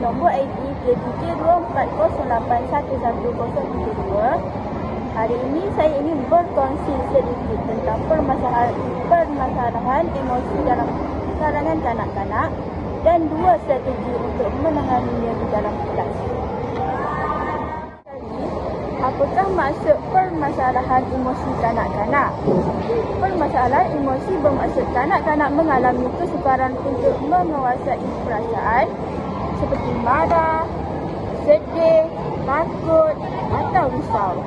nombor ID K7240811102. Hari ini saya ingin berkongsi sedikit tentang permasalahan emosi dalam kalangan kanak-kanak dan 2 strategi untuk menanganinya di dalam kelas. Apakah maksud permasalahan emosi kanak-kanak? Permasalahan emosi bermaksud kanak-kanak mengalami kesukaran untuk menguasai perasaan seperti marah, sedih, takut atau risau.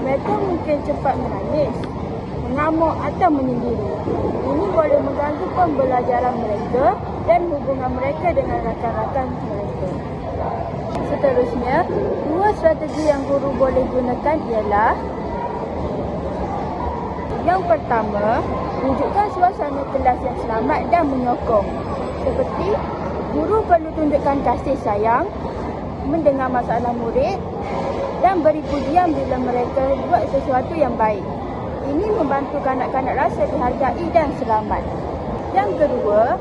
Mereka mungkin cepat menangis, mengamuk atau menyendiri. Ini boleh mengganggu pembelajaran mereka dan hubungan mereka dengan rakan-rakan mereka. Seterusnya, 2 strategi yang guru boleh gunakan ialah: yang pertama, wujudkan suasana kelas yang selamat dan menyokong. Seperti, guru perlu tunjukkan kasih sayang, mendengar masalah murid dan beri pujian bila mereka buat sesuatu yang baik. Ini membantu kanak-kanak rasa dihargai dan selamat. Yang kedua,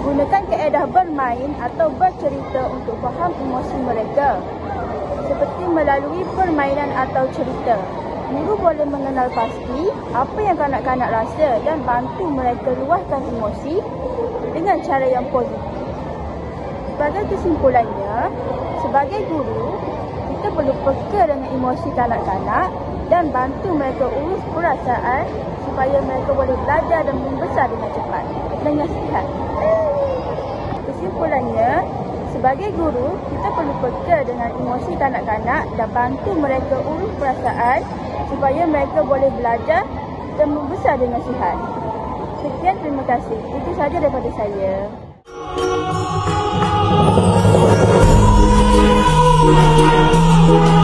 gunakan kaedah bermain atau bercerita untuk faham emosi mereka. Seperti melalui permainan atau cerita, guru boleh mengenal pasti apa yang kanak-kanak rasa dan bantu mereka luahkan emosi dengan cara yang positif. Sebagai kesimpulannya, sebagai guru, kita perlu peka dengan emosi kanak-kanak dan bantu mereka urus perasaan supaya mereka boleh belajar dan membesar dengan cepat. Dengan sihat. Kesimpulannya, sebagai guru, kita perlu peka dengan emosi kanak-kanak dan bantu mereka urus perasaan supaya mereka boleh belajar dan membesar dengan sihat. Sekian, terima kasih. Itu sahaja daripada saya. Thank you.